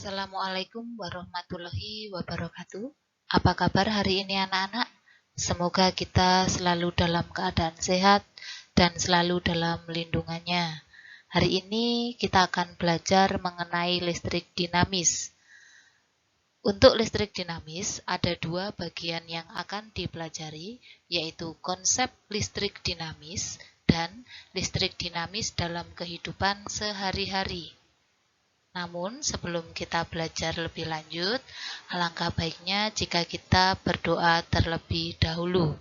Assalamualaikum warahmatullahi wabarakatuh. Apa kabar hari ini anak-anak? Semoga kita selalu dalam keadaan sehat dan selalu dalam lindungannya. Hari ini kita akan belajar mengenai listrik dinamis. Untuk listrik dinamis ada dua bagian yang akan dipelajari, yaitu konsep listrik dinamis dan listrik dinamis dalam kehidupan sehari-hari. Namun, sebelum kita belajar lebih lanjut, alangkah baiknya jika kita berdoa terlebih dahulu.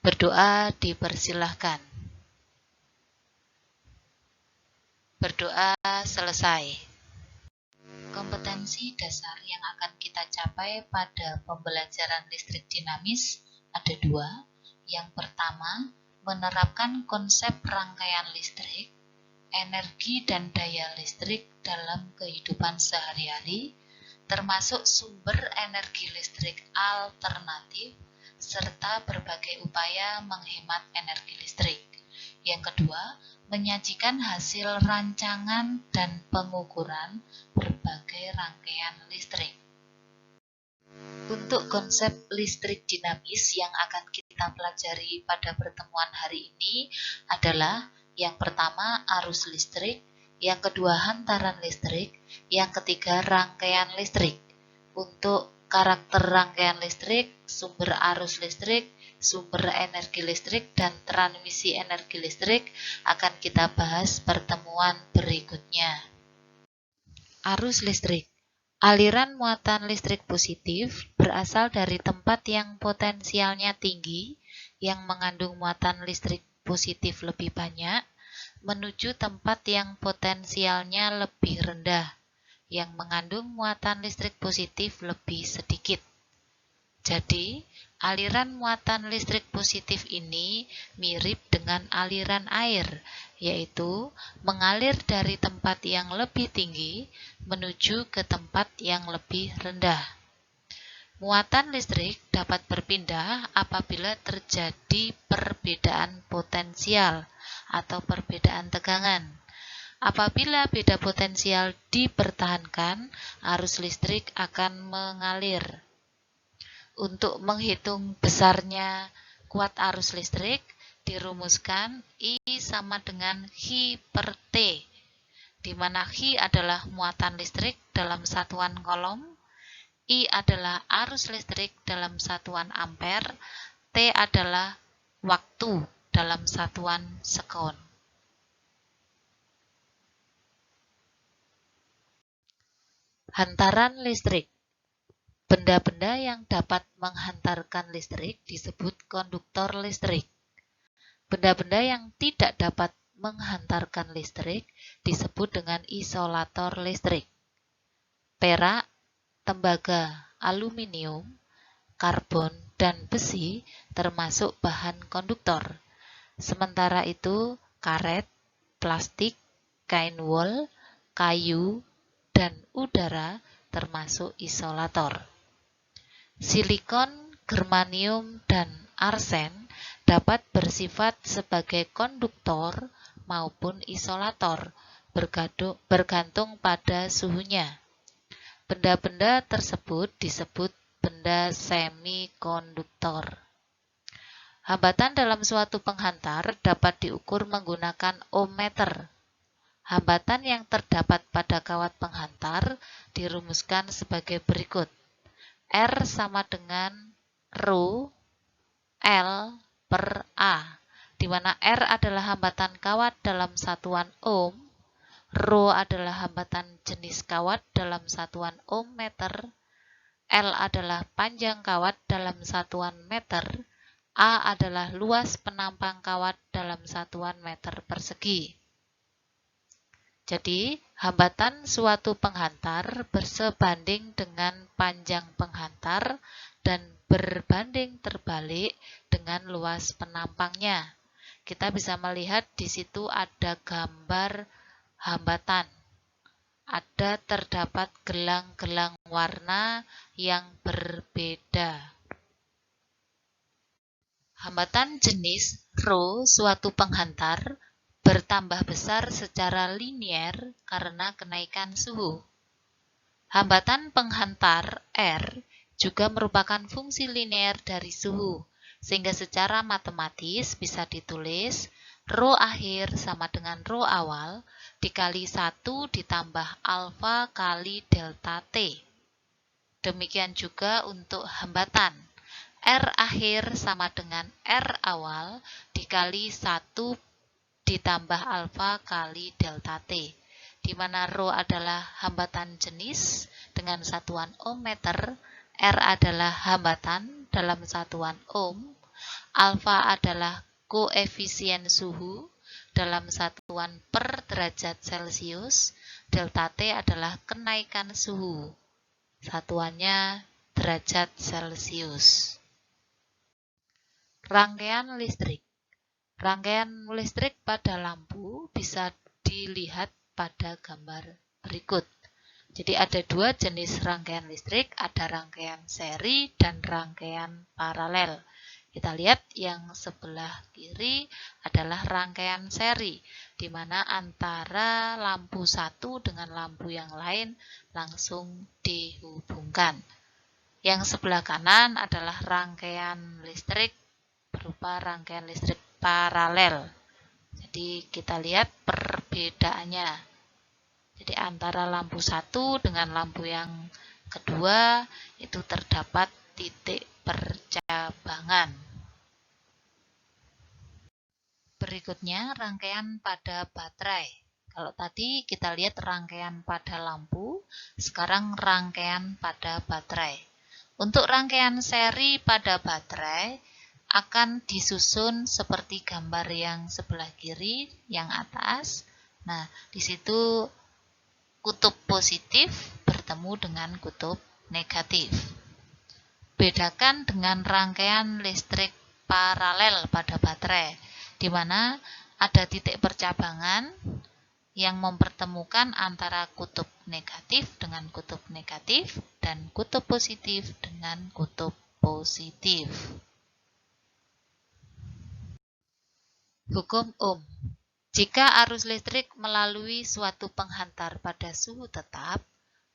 Berdoa dipersilahkan. Berdoa selesai. Kompetensi dasar yang akan kita capai pada pembelajaran listrik dinamis ada dua. Yang pertama, menerapkan konsep rangkaian listrik, energi dan daya listrik dalam kehidupan sehari-hari, termasuk sumber energi listrik alternatif, serta berbagai upaya menghemat energi listrik. Yang kedua, menyajikan hasil rancangan dan pengukuran berbagai rangkaian listrik. Untuk konsep listrik dinamis yang akan kita pelajari pada pertemuan hari ini adalah yang pertama arus listrik, yang kedua hantaran listrik, yang ketiga rangkaian listrik. Untuk karakter rangkaian listrik, sumber arus listrik, sumber energi listrik, dan transmisi energi listrik akan kita bahas pertemuan berikutnya. Arus listrik. Aliran muatan listrik positif berasal dari tempat yang potensialnya tinggi, yang mengandung muatan listrik positif lebih banyak, menuju tempat yang potensialnya lebih rendah, yang mengandung muatan listrik positif lebih sedikit. Jadi, aliran muatan listrik positif ini mirip dengan aliran air, yaitu mengalir dari tempat yang lebih tinggi menuju ke tempat yang lebih rendah. Muatan listrik dapat berpindah apabila terjadi perbedaan potensial atau perbedaan tegangan. Apabila beda potensial dipertahankan, arus listrik akan mengalir. Untuk menghitung besarnya kuat arus listrik, dirumuskan I sama dengan Hi per T, di mana Hi adalah muatan listrik dalam satuan kolom, I adalah arus listrik dalam satuan ampere, T adalah waktu dalam satuan sekon. Hantaran listrik. Benda-benda yang dapat menghantarkan listrik disebut konduktor listrik. Benda-benda yang tidak dapat menghantarkan listrik disebut dengan isolator listrik. Perak, tembaga, aluminium, karbon, dan besi termasuk bahan konduktor. Sementara itu, karet, plastik, kain wol, kayu, dan udara termasuk isolator. Silikon, germanium, dan arsen dapat bersifat sebagai konduktor maupun isolator, bergantung pada suhunya. Benda-benda tersebut disebut benda semikonduktor. Hambatan dalam suatu penghantar dapat diukur menggunakan ohmmeter. Hambatan yang terdapat pada kawat penghantar dirumuskan sebagai berikut. R sama dengan Rho L per A, di mana R adalah hambatan kawat dalam satuan ohm, Rho adalah hambatan jenis kawat dalam satuan ohmmeter, L adalah panjang kawat dalam satuan meter, A adalah luas penampang kawat dalam satuan meter persegi. Jadi, hambatan suatu penghantar bersebanding dengan panjang penghantar dan berbanding terbalik dengan luas penampangnya. Kita bisa melihat di situ ada gambar hambatan. Ada terdapat gelang-gelang warna yang berbeda. Hambatan jenis Rho suatu penghantar bertambah besar secara linier karena kenaikan suhu. Hambatan penghantar R juga merupakan fungsi linear dari suhu, sehingga secara matematis bisa ditulis rho akhir sama dengan rho awal dikali 1 ditambah alfa kali delta T. Demikian juga untuk hambatan. R akhir sama dengan R awal dikali 1 ditambah alfa kali delta T, di mana rho adalah hambatan jenis dengan satuan ohm meter, R adalah hambatan dalam satuan ohm, alfa adalah koefisien suhu dalam satuan per derajat Celcius, delta T adalah kenaikan suhu, satuannya derajat Celcius. Rangkaian listrik. Rangkaian listrik pada lampu bisa dilihat pada gambar berikut. Jadi ada dua jenis rangkaian listrik, ada rangkaian seri dan rangkaian paralel. Kita lihat yang sebelah kiri adalah rangkaian seri, di mana antara lampu satu dengan lampu yang lain langsung dihubungkan. Yang sebelah kanan adalah rangkaian listrik berupa rangkaian listrik paralel. Jadi kita lihat perbedaannya. Jadi antara lampu satu dengan lampu yang kedua itu terdapat titik percabangan. Berikutnya rangkaian pada baterai. Kalau tadi kita lihat rangkaian pada lampu, sekarang rangkaian pada baterai. Untuk rangkaian seri pada baterai akan disusun seperti gambar yang sebelah kiri, yang atas. Nah, di situ kutub positif bertemu dengan kutub negatif. Bedakan dengan rangkaian listrik paralel pada baterai, di mana ada titik percabangan yang mempertemukan antara kutub negatif dengan kutub negatif dan kutub positif dengan kutub positif. Hukum Ohm. Jika arus listrik melalui suatu penghantar pada suhu tetap,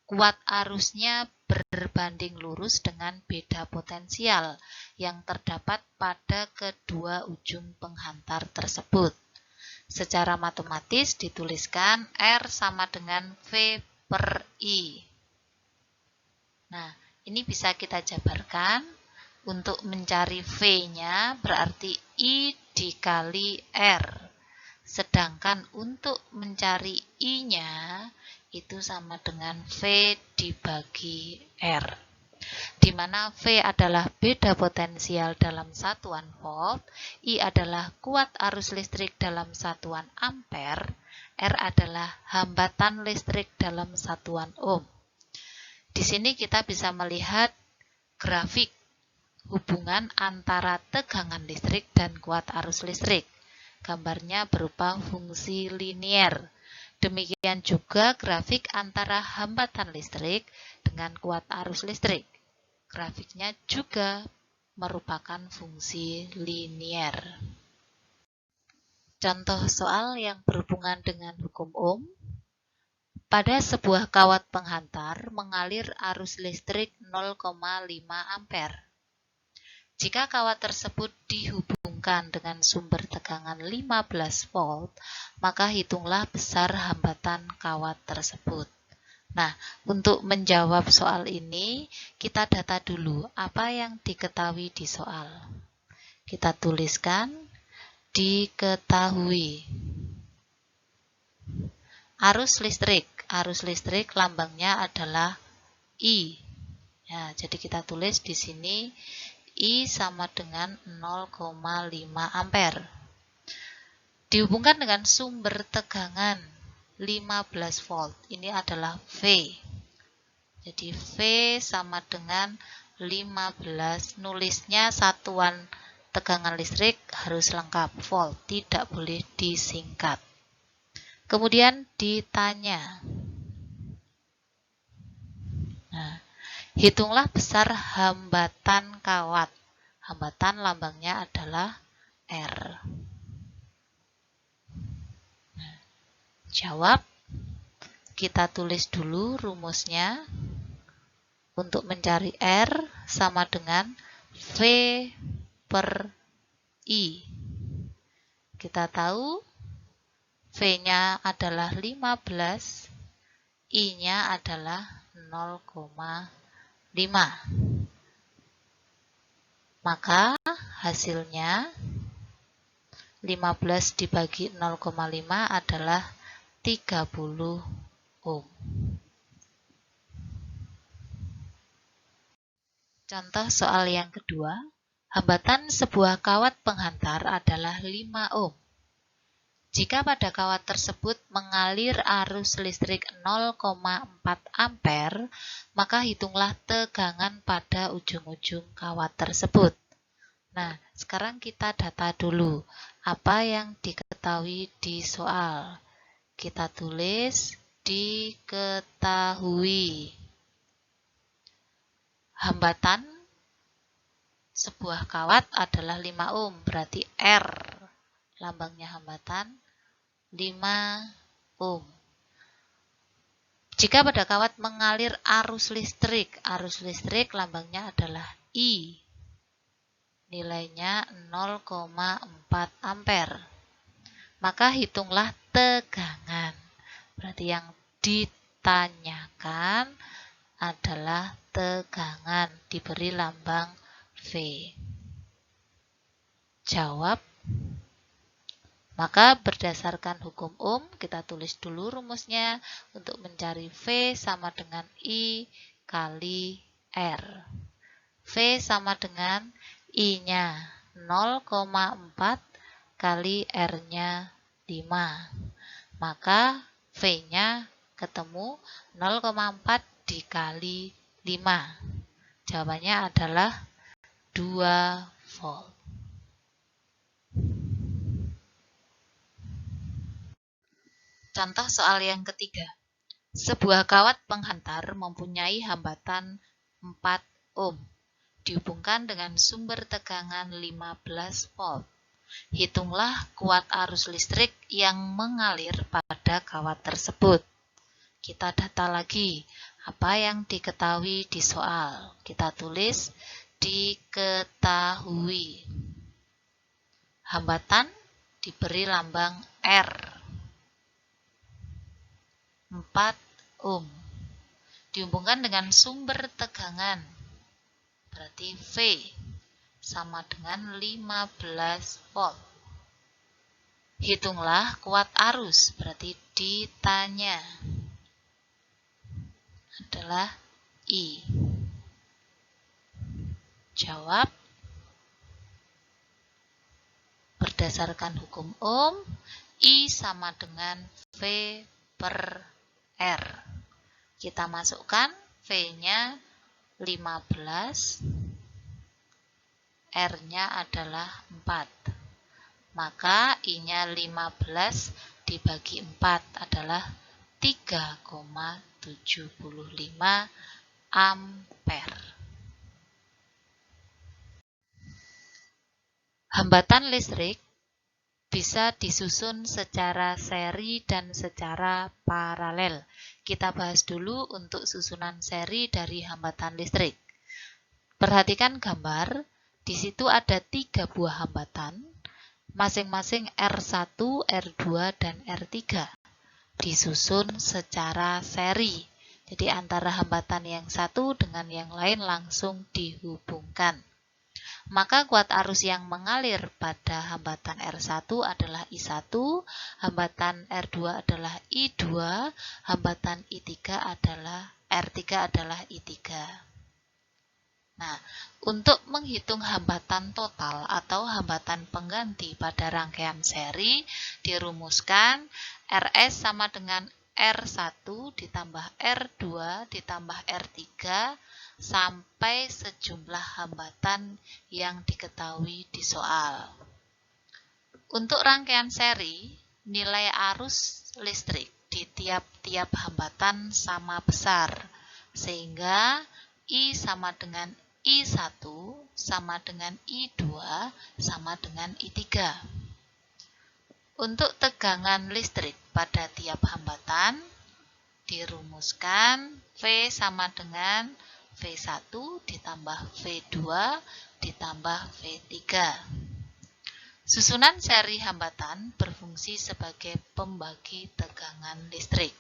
kuat arusnya berbanding lurus dengan beda potensial yang terdapat pada kedua ujung penghantar tersebut. Secara matematis dituliskan R sama dengan V per I. Nah, ini bisa kita jabarkan. Untuk mencari V-nya berarti I dikali R. Sedangkan untuk mencari I-nya itu sama dengan V dibagi R. Di mana V adalah beda potensial dalam satuan volt, I adalah kuat arus listrik dalam satuan ampere, R adalah hambatan listrik dalam satuan ohm. Di sini kita bisa melihat grafik hubungan antara tegangan listrik dan kuat arus listrik. Gambarnya berupa fungsi linear. Demikian juga grafik antara hambatan listrik dengan kuat arus listrik. Grafiknya juga merupakan fungsi linear. Contoh soal yang berhubungan dengan hukum Ohm. Pada sebuah kawat penghantar mengalir arus listrik 0,5 ampere. Jika kawat tersebut dihubungkan dengan sumber tegangan 15 volt, maka hitunglah besar hambatan kawat tersebut. Nah, untuk menjawab soal ini, kita data dulu apa yang diketahui di soal. Kita tuliskan, diketahui. Arus listrik lambangnya adalah I. Ya, jadi kita tulis di sini I sama dengan 0,5 ampere. Dihubungkan dengan sumber tegangan 15 volt. Ini adalah V. Jadi V sama dengan 15. Nulisnya satuan tegangan listrik harus lengkap volt, tidak boleh disingkat. Kemudian ditanya. Nah, hitunglah besar hambatan kawat. Hambatan lambangnya adalah R. Nah, jawab. Kita tulis dulu rumusnya. untuk mencari R sama dengan V per I. Kita tahu V-nya adalah 15, I-nya adalah 0,5. Maka hasilnya 15 dibagi 0,5 adalah 30 ohm. Contoh soal yang kedua, hambatan sebuah kawat penghantar adalah 5 ohm. Jika pada kawat tersebut mengalir arus listrik 0,4 ampere, maka hitunglah tegangan pada ujung-ujung kawat tersebut. Nah, sekarang kita data dulu apa yang diketahui di soal. Kita tulis diketahui. Hambatan sebuah kawat adalah 5 ohm, berarti R. Lambangnya hambatan 5 ohm. Jika pada kawat mengalir arus listrik lambangnya adalah I. Nilainya 0,4 ampere. Maka hitunglah tegangan. Berarti yang ditanyakan adalah tegangan, diberi lambang V. Jawab. Maka berdasarkan hukum Ohm, kita tulis dulu rumusnya untuk mencari V sama dengan I kali R. V sama dengan I-nya 0,4 kali R-nya 5. Maka V-nya ketemu 0,4 dikali 5. Jawabannya adalah 2 volt. Contoh soal yang ketiga. Sebuah kawat penghantar mempunyai hambatan 4 ohm. Dihubungkan dengan sumber tegangan 15 volt. Hitunglah kuat arus listrik yang mengalir pada kawat tersebut. Kita data lagi apa yang diketahui di soal. Kita tulis diketahui. Hambatan diberi lambang R. 4 ohm. Dihubungkan dengan sumber tegangan. Berarti V sama dengan 15 volt. Hitunglah kuat arus, berarti ditanya adalah I. Jawab. Berdasarkan hukum Ohm, I sama dengan V per R. Kita masukkan V-nya 15, R-nya adalah 4. Maka I-nya 15 dibagi 4 adalah 3,75 ampere. Hambatan listrik bisa disusun secara seri dan secara paralel. Kita bahas dulu untuk susunan seri dari hambatan listrik. Perhatikan gambar, di situ ada 3 buah hambatan, masing-masing R1, R2, dan R3. Disusun secara seri. Jadi antara hambatan yang satu dengan yang lain langsung dihubungkan. Maka kuat arus yang mengalir pada hambatan R1 adalah I1, hambatan R2 adalah I2, hambatan R3 adalah I3. Nah, untuk menghitung hambatan total atau hambatan pengganti pada rangkaian seri, dirumuskan RS sama dengan R1 ditambah R2 ditambah R3 sampai sejumlah hambatan yang diketahui di soal. Untuk rangkaian seri, nilai arus listrik di tiap-tiap hambatan sama besar, sehingga I sama dengan I1 sama dengan I2 sama dengan I3. Untuk tegangan listrik pada tiap hambatan, dirumuskan V sama dengan V1 ditambah V2 ditambah V3. Susunan seri hambatan berfungsi sebagai pembagi tegangan listrik.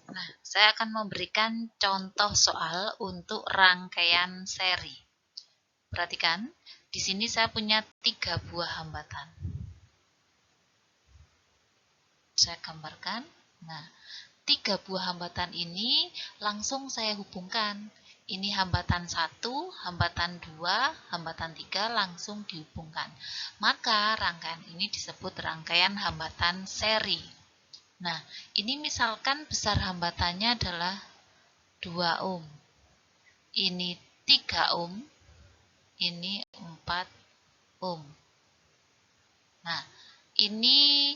Nah, saya akan memberikan contoh soal untuk rangkaian seri. Perhatikan, di sini saya punya 3 buah hambatan. Saya gambarkan. Nah, 3 buah hambatan ini langsung saya hubungkan. Ini hambatan 1, hambatan 2, hambatan 3 langsung dihubungkan. Maka rangkaian ini disebut rangkaian hambatan seri. Nah, ini misalkan besar hambatannya adalah 2 ohm. Ini 3 ohm. Ini 4 ohm. Nah, ini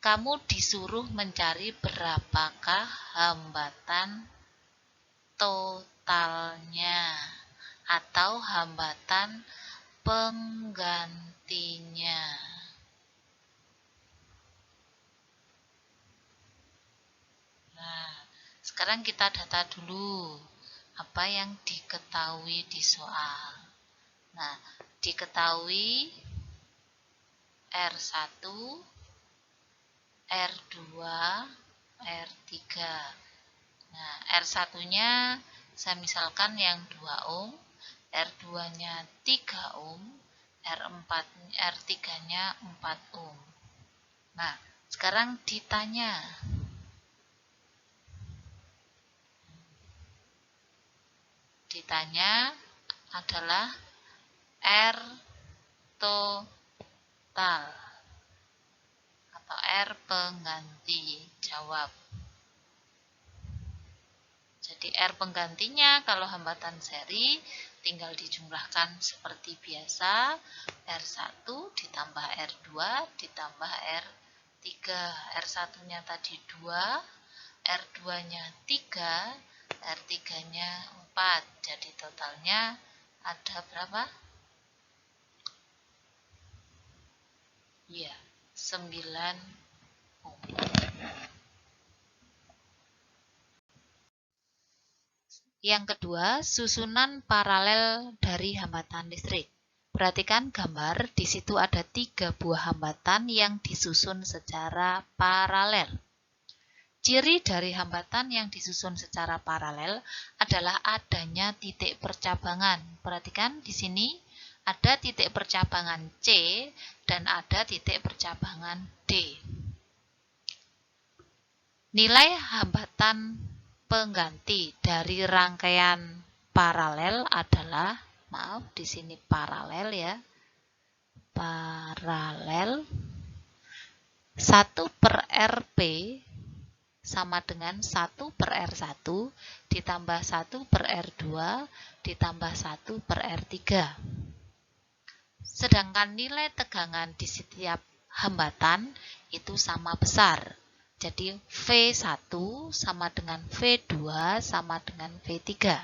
kamu disuruh mencari berapakah hambatan totalnya atau hambatan penggantinya. Nah, sekarang kita data dulu apa yang diketahui di soal. Nah, diketahui R1, R2, R3. Nah, R1-nya saya misalkan yang 2 ohm, R2-nya 3 ohm, R3-nya 4 ohm. Nah, sekarang ditanya. Ditanya adalah R total atau R pengganti. Jawab. Jadi R penggantinya kalau hambatan seri tinggal dijumlahkan seperti biasa. R1 ditambah R2 ditambah R3. R1-nya tadi 2, R2-nya 3, R3-nya 4. Jadi totalnya ada berapa? Iya, 9 ohm. Yang kedua, susunan paralel dari hambatan listrik. Perhatikan gambar, di situ ada 3 buah hambatan yang disusun secara paralel. Ciri dari hambatan yang disusun secara paralel adalah adanya titik percabangan. Perhatikan di sini ada titik percabangan C dan ada titik percabangan D. Nilai hambatan pengganti dari rangkaian paralel adalah, maaf di sini paralel ya, paralel 1/Rp sama dengan 1/R1 ditambah 1/R2 ditambah 1/R3. Sedangkan nilai tegangan di setiap hambatan itu sama besar. Jadi V1 sama dengan V2 sama dengan V3.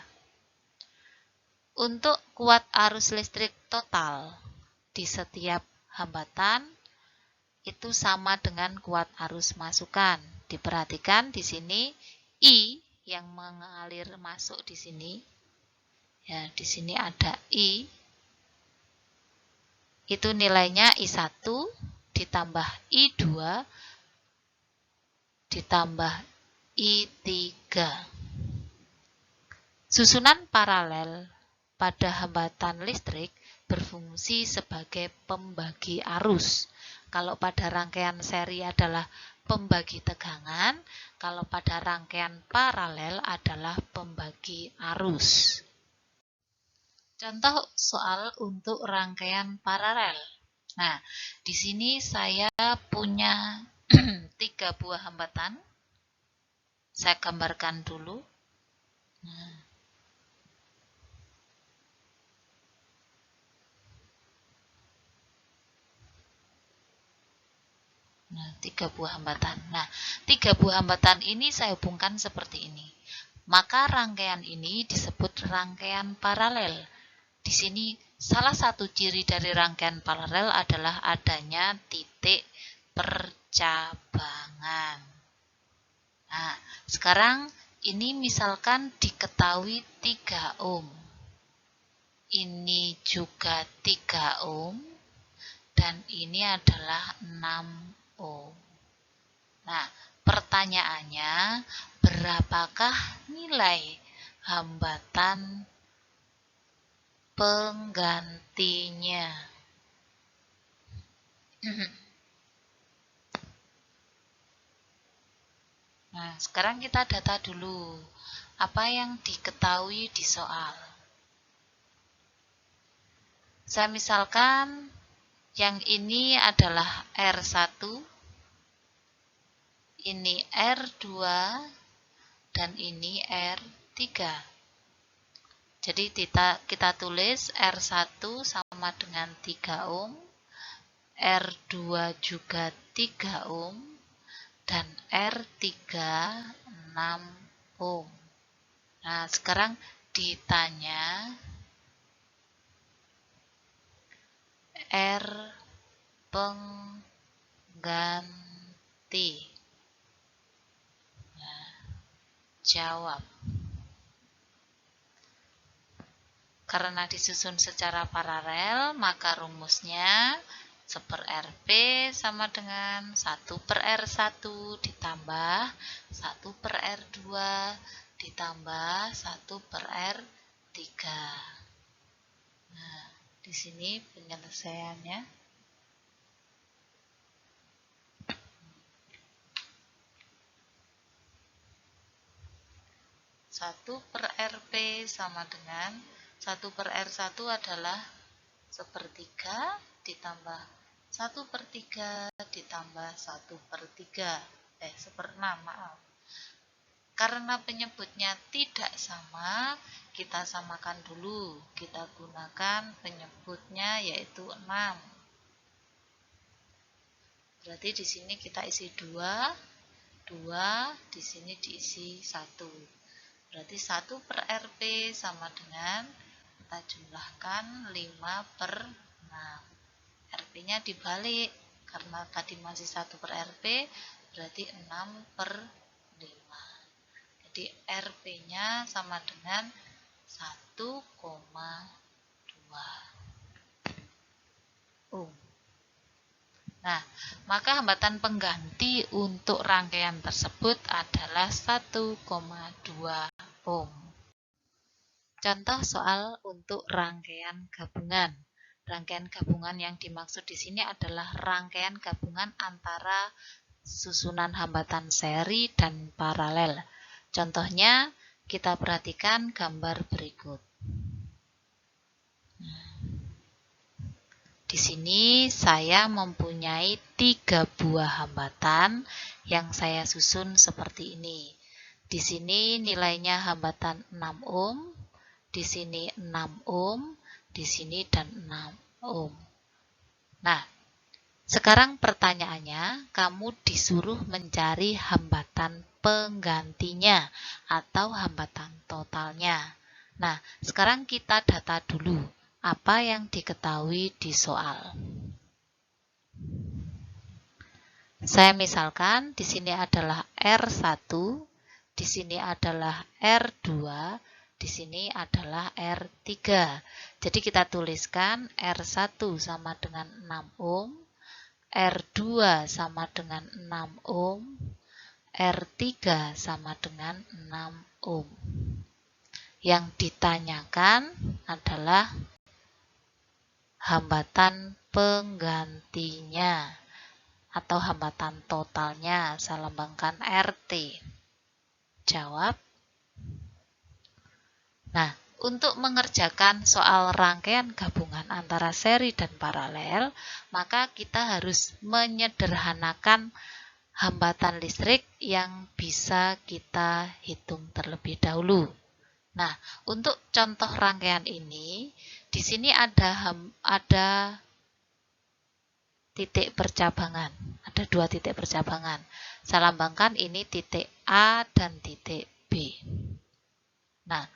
Untuk kuat arus listrik total di setiap hambatan itu sama dengan kuat arus masukan. Diperhatikan di sini I yang mengalir masuk di sini. Ya, di sini ada I. Itu nilainya I1 ditambah I2 ditambah I3. Susunan paralel pada hambatan listrik berfungsi sebagai pembagi arus. Kalau pada rangkaian seri adalah pembagi tegangan, kalau pada rangkaian paralel adalah pembagi arus. Contoh soal untuk rangkaian paralel. Nah, di sini saya punya 3 buah hambatan. Saya gambarkan dulu. Nah, 3 buah hambatan. Nah, 3 buah hambatan ini saya hubungkan seperti ini. Maka rangkaian ini disebut rangkaian paralel. Di sini salah satu ciri dari rangkaian paralel adalah adanya titik percabangan. Nah, sekarang ini misalkan diketahui 3 ohm. Ini juga 3 ohm. Dan ini adalah 6 ohm. Nah, pertanyaannya, berapakah nilai hambatan penggantinya? Nah, sekarang kita data dulu. Apa yang diketahui di soal? Saya misalkan yang ini adalah R1, ini R2, dan ini R3. Jadi kita tulis R1 sama dengan 3 ohm, R2 juga 3 ohm, dan R3 6 ohm. Nah, sekarang ditanya R pengganti. Nah, jawab. Karena disusun secara paralel, maka rumusnya 1/RP sama dengan 1/R1 ditambah 1/R2 ditambah 1/R3. Nah, di sini penyelesaiannya. 1/RP sama dengan 1/R1 adalah 1/3 ditambah 1/3 ditambah 1/3. 1/6, maaf. Karena penyebutnya tidak sama, kita samakan dulu. Kita gunakan penyebutnya yaitu 6. Berarti di sini kita isi 2, di sini diisi 1. Berarti 1/RP sama dengan, kita jumlahkan 5/6. RP-nya dibalik, karena tadi masih 1/RP, berarti 6/5. Jadi RP-nya sama dengan 1,2 ohm. Nah, maka hambatan pengganti untuk rangkaian tersebut adalah 1,2 ohm. Contoh soal untuk rangkaian gabungan. Rangkaian gabungan yang dimaksud di sini adalah rangkaian gabungan antara susunan hambatan seri dan paralel. Contohnya, kita perhatikan gambar berikut. Di sini saya mempunyai 3 buah hambatan yang saya susun seperti ini. Di sini nilainya hambatan 6 ohm, di sini 6 ohm, di sini dan 6 ohm. Nah, sekarang pertanyaannya, kamu disuruh mencari hambatan penggantinya atau hambatan totalnya. Nah, sekarang kita data dulu apa yang diketahui di soal. Saya misalkan di sini adalah R1, di sini adalah R2, di sini adalah R3. Jadi kita tuliskan R1 sama dengan 6 ohm, R2 sama dengan 6 ohm, R3 sama dengan 6 ohm. Yang ditanyakan adalah hambatan penggantinya atau hambatan totalnya. Saya lambangkan RT. Jawab. Nah, untuk mengerjakan soal rangkaian gabungan antara seri dan paralel, maka kita harus menyederhanakan hambatan listrik yang bisa kita hitung terlebih dahulu. Nah, untuk contoh rangkaian ini, di sini ada titik percabangan. Ada 2 titik percabangan. Saya lambangkan ini titik A dan titik B. Nah,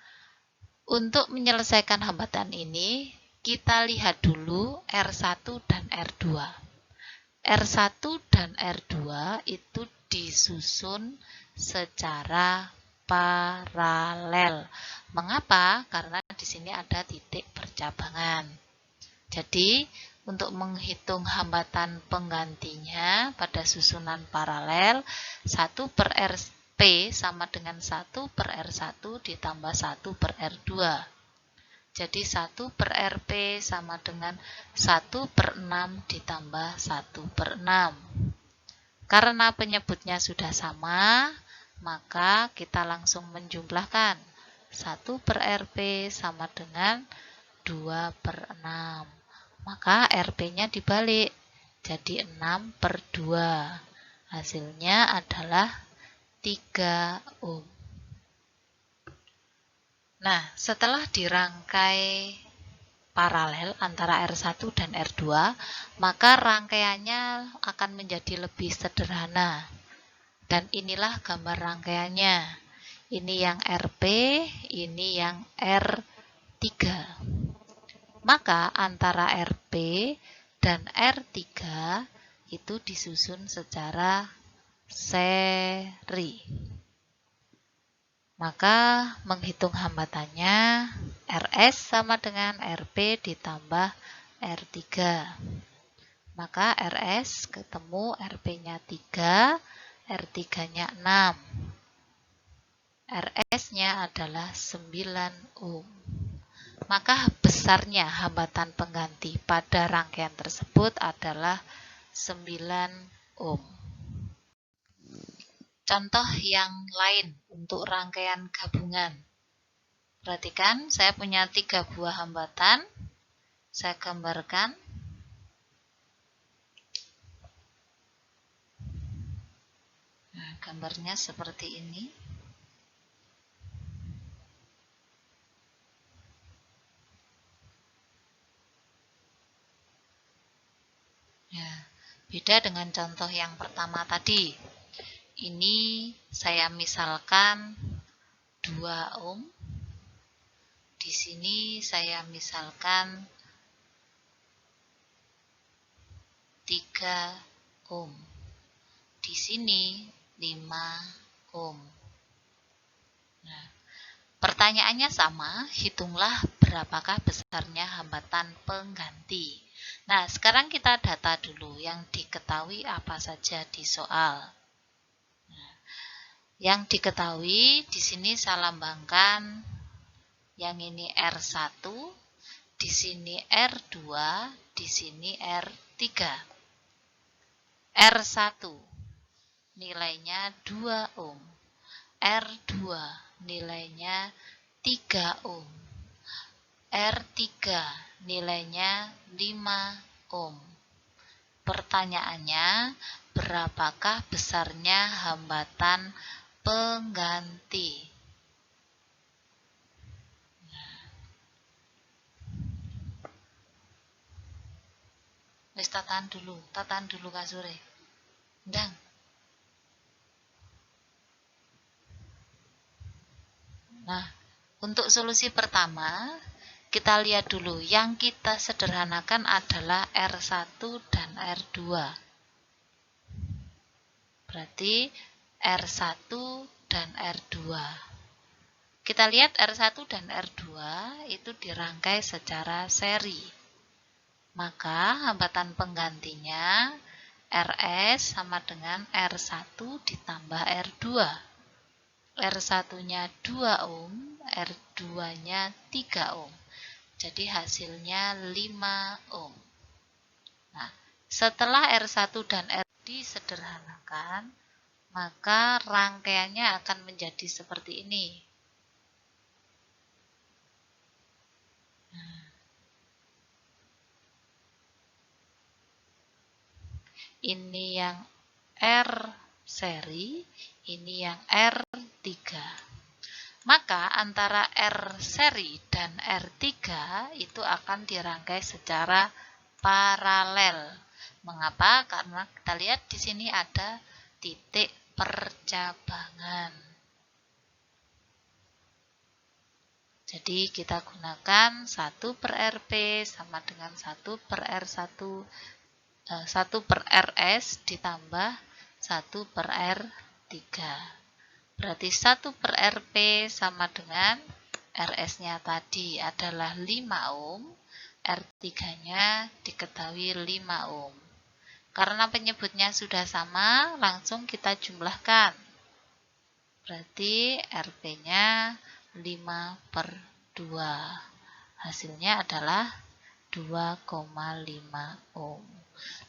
untuk menyelesaikan hambatan ini, kita lihat dulu R1 dan R2. R1 dan R2 itu disusun secara paralel. Mengapa? Karena di sini ada titik percabangan. Jadi, untuk menghitung hambatan penggantinya pada susunan paralel, 1 per RP sama dengan 1 per R1 ditambah 1 per R2. Jadi 1 per RP sama dengan 1 per 6 ditambah 1 per 6. Karena penyebutnya sudah sama, maka kita langsung menjumlahkan. 1 per RP sama dengan 2 per 6. Maka RP-nya dibalik, jadi 6 per 2. Hasilnya adalah 3 ohm. Nah, setelah dirangkai paralel antara R1 dan R2, maka rangkaiannya akan menjadi lebih sederhana. Dan inilah gambar rangkaiannya. Ini yang RP, ini yang R3. Maka antara RP dan R3 itu disusun secara seri. Maka menghitung hambatannya, RS sama dengan RP ditambah R3. Maka RS ketemu RP-nya 3, R3-nya 6. RS-nya adalah 9 ohm. Maka besarnya hambatan pengganti pada rangkaian tersebut adalah 9 ohm. Contoh yang lain untuk rangkaian gabungan. Perhatikan, saya punya 3 buah hambatan. Saya gambarkan. Nah, gambarnya seperti ini. Ya, beda dengan contoh yang pertama tadi. Ini saya misalkan 2 ohm. Di sini saya misalkan 3 ohm. Di sini 5 ohm. Nah, pertanyaannya sama, hitunglah berapakah besarnya hambatan pengganti. Nah, sekarang kita data dulu yang diketahui apa saja di soal. Yang diketahui di sini saya lambangkan yang ini R1, di sini R2, di sini R3. R1 nilainya 2 ohm. R2 nilainya 3 ohm. R3 nilainya 5 ohm. Pertanyaannya, berapakah besarnya hambatan pengganti? Wis tatan dulu Kak Sure. Ndang. Nah, untuk solusi pertama, kita lihat dulu. Yang kita sederhanakan adalah R1 dan R2. Berarti R1 dan R2. Kita lihat R1 dan R2 itu dirangkai secara seri. Maka hambatan penggantinya RS sama dengan R1 ditambah R2. R1-nya 2 ohm, R2-nya 3 ohm. Jadi hasilnya 5 ohm. Nah, setelah R1 dan R2 disederhanakan, maka rangkaiannya akan menjadi seperti ini. Ini yang R seri, ini yang R3. Maka antara R seri dan R3 itu akan dirangkai secara paralel. Mengapa? Karena kita lihat di sini ada titik percabangan. Jadi kita gunakan 1 per RP sama dengan 1 per R1 1 per RS ditambah 1 per R3. Berarti 1 per RP sama dengan RS-nya tadi adalah 5 ohm, R3-nya diketahui 5 ohm. Karena penyebutnya sudah sama, langsung kita jumlahkan. Berarti RP-nya 5 per 2. Hasilnya adalah 2,5 ohm.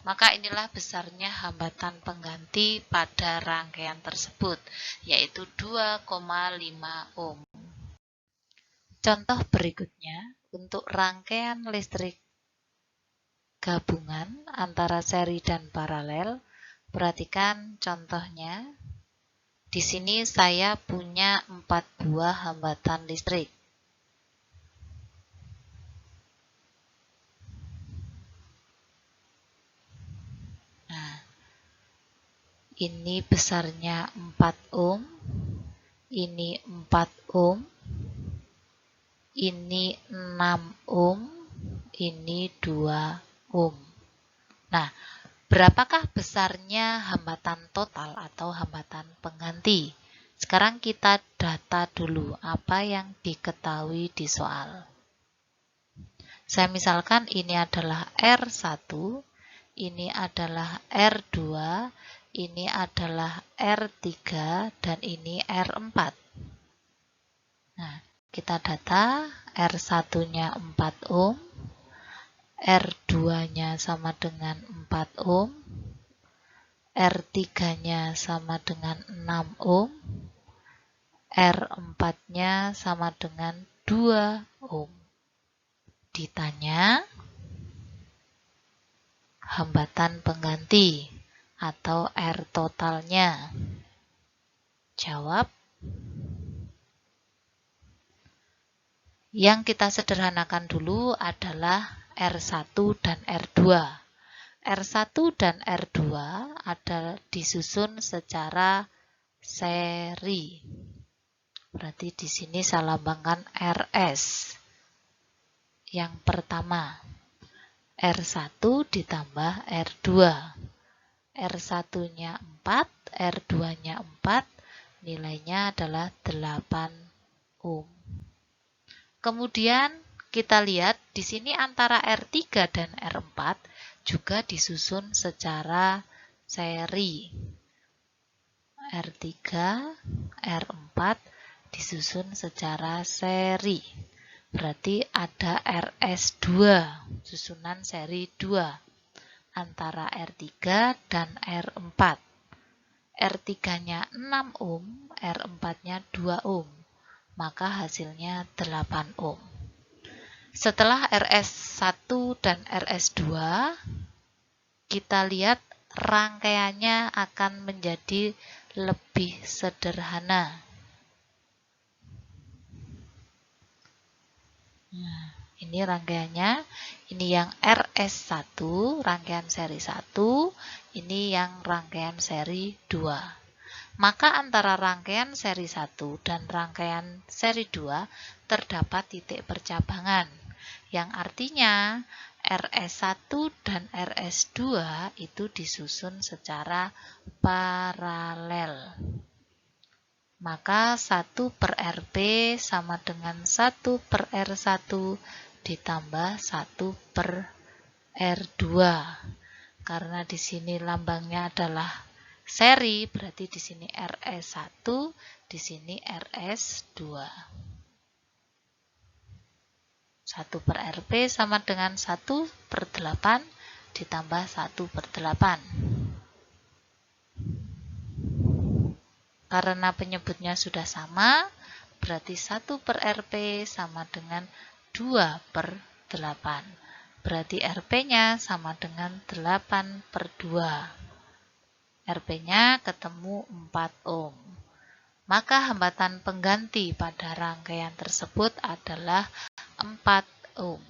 Maka inilah besarnya hambatan pengganti pada rangkaian tersebut, yaitu 2,5 ohm. Contoh berikutnya, untuk rangkaian listrik gabungan antara seri dan paralel, perhatikan contohnya. Di sini saya punya 4 buah hambatan listrik. Nah, ini besarnya 4 ohm, ini 4 ohm, ini 6 ohm, ini 2 ohm. Nah, berapakah besarnya hambatan total atau hambatan pengganti? Sekarang kita data dulu apa yang diketahui di soal. Saya misalkan ini adalah R1, ini adalah R2, ini adalah R3, dan ini R4. Nah, kita data R1-nya 4 ohm, R2-nya sama dengan 4 ohm, R3-nya sama dengan 6 ohm, R4-nya sama dengan 2 ohm. Ditanya hambatan pengganti atau R totalnya. Jawab. Yang kita sederhanakan dulu adalah R1 dan R2. R1 dan R2 ada disusun secara seri. Berarti di sini saya lambangkan RS. Yang pertama, R1 ditambah R2. R1-nya 4, R2-nya 4, nilainya adalah 8 ohm. Kemudian kita lihat di sini antara R3 dan R4 juga disusun secara seri. R3, R4 disusun secara seri. Berarti ada RS2, susunan seri 2 antara R3 dan R4. R3-nya 6 ohm, R4-nya 2 ohm. Maka hasilnya 8 ohm. Setelah RS1 dan RS2, kita lihat rangkaiannya akan menjadi lebih sederhana. Nah, ini rangkaiannya, ini yang RS1, rangkaian seri 1, ini yang rangkaian seri 2. Maka antara rangkaian seri 1 dan rangkaian seri 2 terdapat titik percabangan, yang artinya RS1 dan RS2 itu disusun secara paralel. Maka 1 per RP sama dengan 1 per R1 ditambah 1 per R2. Karena di sini lambangnya adalah seri, berarti di sini RS1, di sini RS2. 1 per RP sama dengan 1 per 8 ditambah 1 per 8. Karena penyebutnya sudah sama, berarti 1 per RP sama dengan 2 per 8. Berarti RP-nya sama dengan 8 per 2. RP-nya ketemu 4 ohm. Maka hambatan pengganti pada rangkaian tersebut adalah 4 ohm.